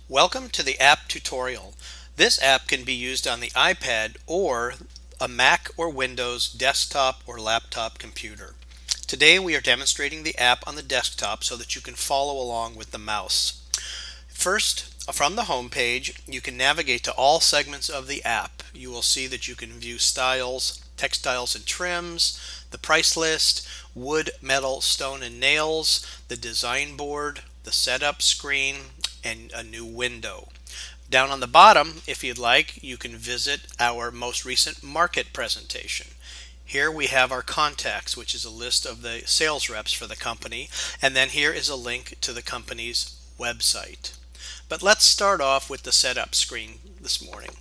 Welcome to the app tutorial. This app can be used on the iPad or a Mac or Windows desktop or laptop computer. Today we are demonstrating the app on the desktop so that you can follow along with the mouse. First, from the home page, you can navigate to all segments of the app. You will see that you can view styles, textiles and trims, the price list, wood, metal, stone and nails, the design board, the setup screen, and a new window. Down on the bottom, if you'd like, you can visit our most recent market presentation. Here we have our contacts, which is a list of the sales reps for the company, and then here is a link to the company's website. But let's start off with the setup screen this morning.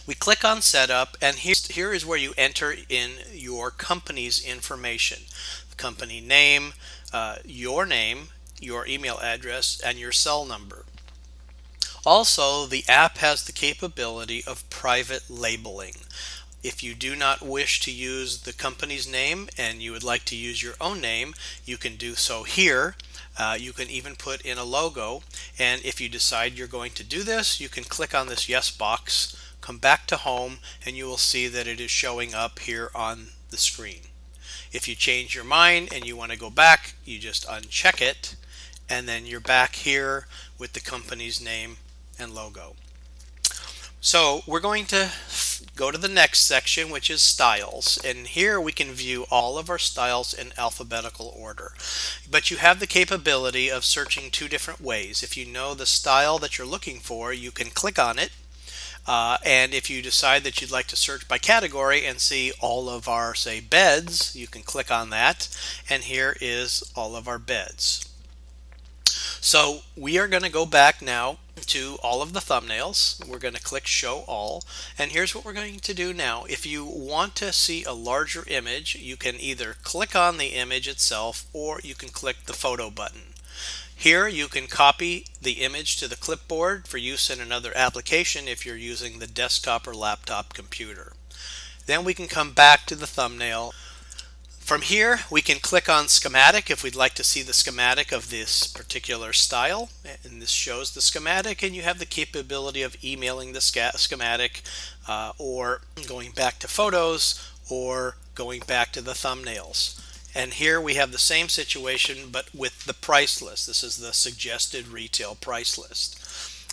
We click on setup, and here is where you enter in your company's information. The company name, your email address, and your cell number. Also, the app has the capability of private labeling. If you do not wish to use the company's name and you would like to use your own name, you can do so here. You can even put in a logo, and if you decide you're going to do this, you can click on this yes box, come back to home, and you will see that it is showing up here on the screen. If you change your mind and you want to go back, you just uncheck it, and then you're back here with the company's name and logo. So we're going to go to the next section, which is styles, and here we can view all of our styles in alphabetical order. But you have the capability of searching two different ways. If you know the style that you're looking for, you can click on it, and if you decide that you'd like to search by category and see all of our, say, beds, you can click on that, and here is all of our beds. So we are going to go back now to all of the thumbnails. We're going to click show all, and here's what we're going to do now. If you want to see a larger image, you can either click on the image itself or you can click the photo button. Here you can copy the image to the clipboard for use in another application if you're using the desktop or laptop computer. Then we can come back to the thumbnail. From here we can click on schematic if we'd like to see the schematic of this particular style, and this shows the schematic, and you have the capability of emailing the schematic or going back to photos or going back to the thumbnails. And here we have the same situation but with the price list. This is the suggested retail price list.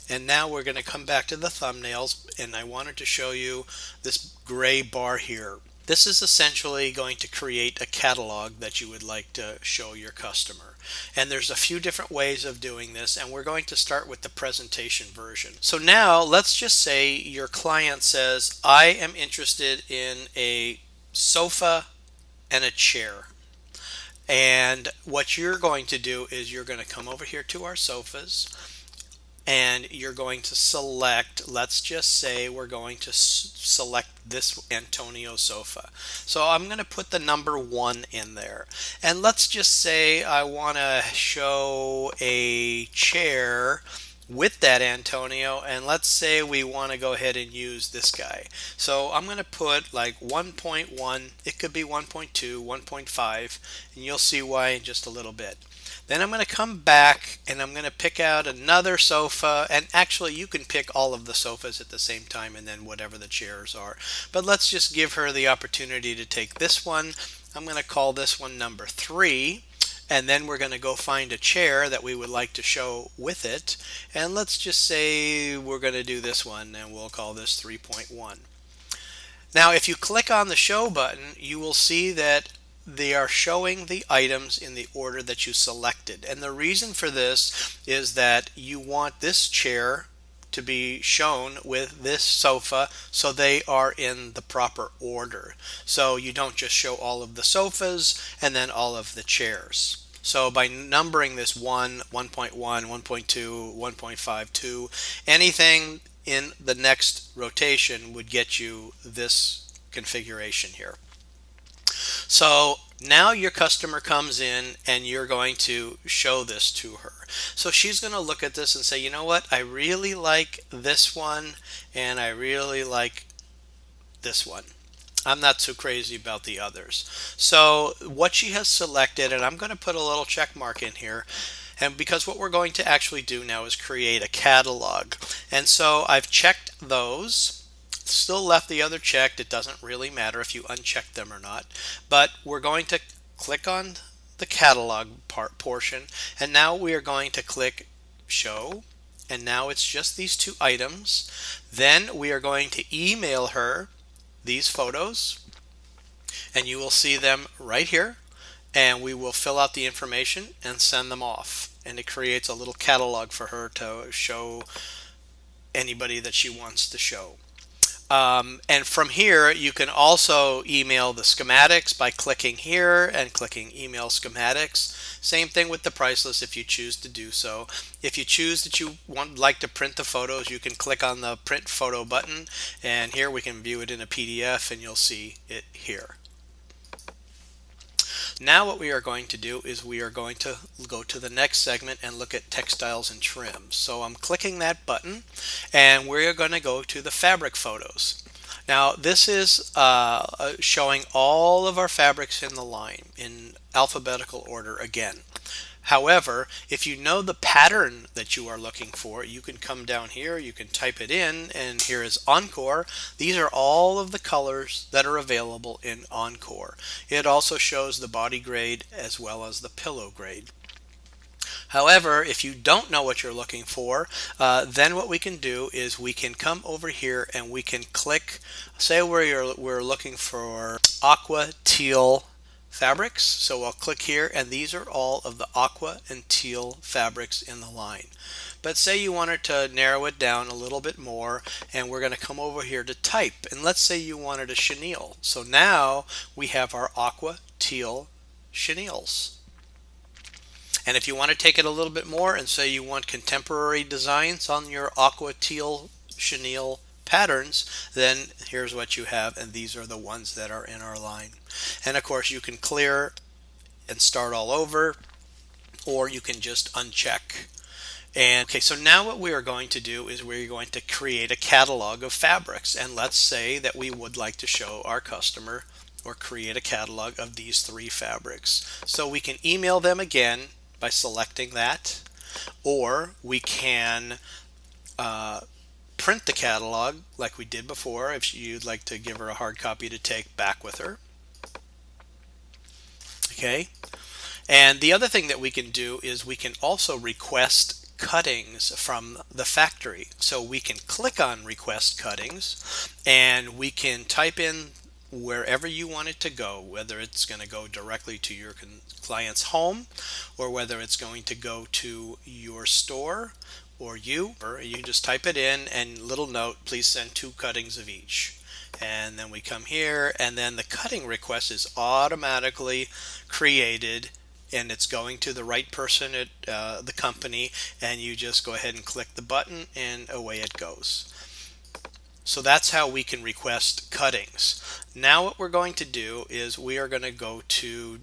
And now we're going to come back to the thumbnails, and I wanted to show you this gray bar here. This is essentially going to create a catalog that you would like to show your customer. And there's a few different ways of doing this, and we're going to start with the presentation version. So now let's just say your client says, I am interested in a sofa and a chair. And what you're going to do is you're going to come over here to our sofas, and you're going to select, let's just say we're going to select this Antonio sofa. So I'm going to put the number 1 in there. And let's just say I want to show a chair with that Antonio, and let's say we want to go ahead and use this guy. So I'm going to put like 1.1, it could be 1.2, 1.5, and you'll see why in just a little bit. Then I'm going to come back and I'm going to pick out another sofa, and actually you can pick all of the sofas at the same time and then whatever the chairs are. But let's just give her the opportunity to take this one. I'm going to call this one number 3, and then we're going to go find a chair that we would like to show with it, and let's just say we're going to do this one and we'll call this 3.1. Now if you click on the show button, you will see that they are showing the items in the order that you selected, and the reason for this is that you want this chair to be shown with this sofa so they are in the proper order, so you don't just show all of the sofas and then all of the chairs. So by numbering this 1, 1.1, 1.2, 1.52, anything in the next rotation would get you this configuration here. So now your customer comes in and you're going to show this to her. So she's going to look at this and say, you know what, I really like this one and I really like this one. I'm not so crazy about the others. So what she has selected, and I'm going to put a little check mark in here, And because what we're going to actually do now is create a catalog. And so I've checked those. Still left the other checked. It doesn't really matter if you uncheck them or not. But we're going to click on the catalog portion, and now we are going to click show, and now it's just these two items. Then we are going to email her these photos, and you will see them right here, and we will fill out the information and send them off, and it creates a little catalog for her to show anybody that she wants to show. And from here, you can also email the schematics by clicking here and clicking email schematics. Same thing with the price list if you choose to do so. If you choose that you like to print the photos, you can click on the print photo button, and here we can view it in a PDF, and you'll see it here. Now what we are going to do is we are going to go to the next segment and look at textiles and trims. So I'm clicking that button, and we're going to go to the fabric photos. Now this is showing all of our fabrics in the line in alphabetical order again. However, if you know the pattern that you are looking for, you can come down here, you can type it in, and here is Encore. These are all of the colors that are available in Encore. It also shows the body grade as well as the pillow grade. However, if you don't know what you're looking for, then what we can do is we can come over here and we can click, say we're looking for aqua teal fabrics. So I'll click here, and these are all of the aqua and teal fabrics in the line. But say you wanted to narrow it down a little bit more, and we're going to come over here to type, and let's say you wanted a chenille. So now we have our aqua teal chenilles. And if you want to take it a little bit more and say you want contemporary designs on your aqua teal chenille patterns, then here's what you have, and these are the ones that are in our line. And of course you can clear and start all over, or you can just uncheck. And okay, so now what we are going to do is we're going to create a catalog of fabrics, and let's say that we would like to show our customer or create a catalog of these 3 fabrics. So we can email them again by selecting that, or we can print the catalog like we did before if you'd like to give her a hard copy to take back with her. Okay, and the other thing that we can do is we can also request cuttings from the factory. So we can click on request cuttings, and we can type in wherever you want it to go, whether it's going to go directly to your client's home, or whether it's going to go to your store, or you just type it in, and little note, please send 2 cuttings of each. And then we come here, and then the cutting request is automatically created, and it's going to the right person at the company, and you just go ahead and click the button, and away it goes. So that's how we can request cuttings. Now what we're going to do is we are going to go to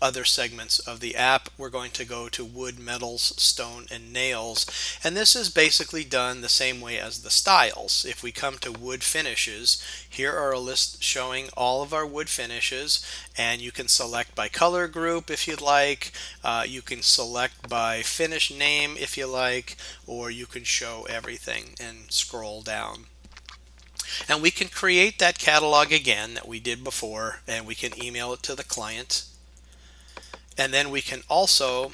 other segments of the app. We're going to go to wood, metals, stone, and nails, and this is basically done the same way as the styles. If we come to wood finishes, here are a list showing all of our wood finishes, and you can select by color group if you'd like, you can select by finish name if you like, or you can show everything and scroll down. And we can create that catalog again that we did before, and we can email it to the client. And then we can also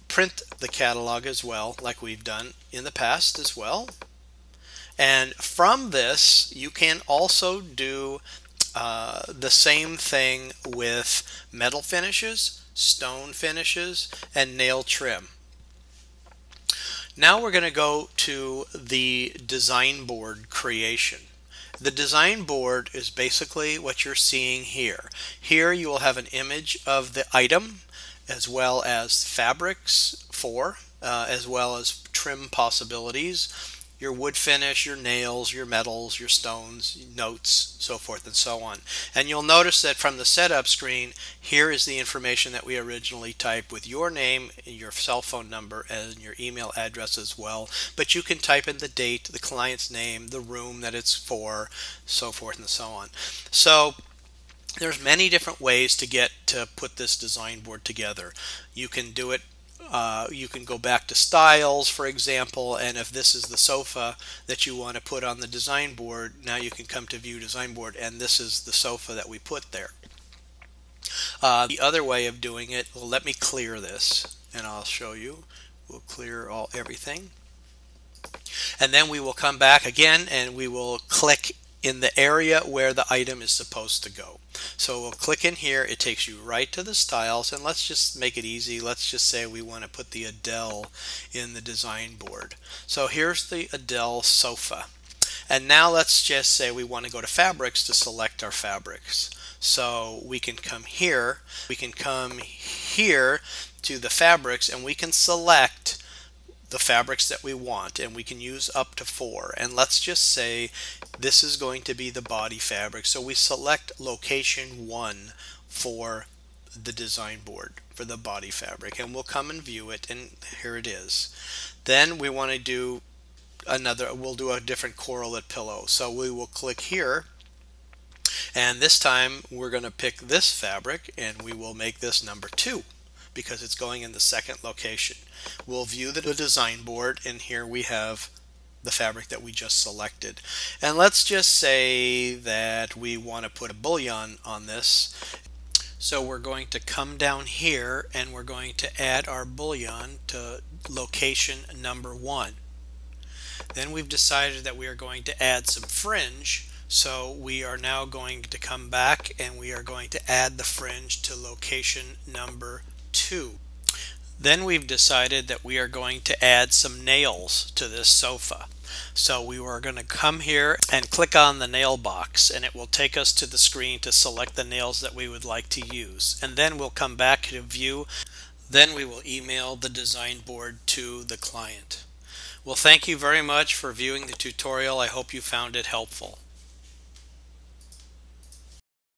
print the catalog as well, like we've done in the past as well. And from this, you can also do the same thing with metal finishes, stone finishes, and nail trim. Now we're going to go to the design board creation. The design board is basically what you're seeing here. Here you will have an image of the item, as well as fabrics as well as trim possibilities, your wood finish, your nails, your metals, your stones, notes, so forth and so on. And you'll notice that from the setup screen, here is the information that we originally typed with your name, your cell phone number, and your email address as well. But you can type in the date, the client's name, the room that it's for, so forth and so on. So There's many different ways to put this design board together. You can do it you can go back to styles, for example, and if this is the sofa that you want to put on the design board, now you can come to view design board and this is the sofa that we put there. The other way of doing it, well, let me clear this and I'll show you. We'll clear everything. And then we will come back again and we will click in the area where the item is supposed to go. So we'll click in here, it takes you right to the styles, and let's just make it easy. Let's just say we want to put the Adele in the design board. So here's the Adele sofa. And now let's just say we want to go to fabrics to select our fabrics. So we can come here to the fabrics and we can select the fabrics that we want, and we can use up to 4. And let's just say this is going to be the body fabric, so we select location 1 for the design board for the body fabric, and we'll come and view it, and here it is. Then we want to do we'll do a different correlate pillow, so we will click here, and this time we're going to pick this fabric and we will make this number 2 because it's going in the second location. We'll view the design board, and here we have the fabric that we just selected. And let's just say that we want to put a bullion on this. So we're going to come down here and we're going to add our bullion to location number 1. Then we've decided that we are going to add some fringe. So we are now going to come back and we are going to add the fringe to location number 2. Then we've decided that we are going to add some nails to this sofa. So we are going to come here and click on the nail box, and it will take us to the screen to select the nails that we would like to use. And then we'll come back to view. Then we will email the design board to the client. Well, thank you very much for viewing the tutorial. I hope you found it helpful.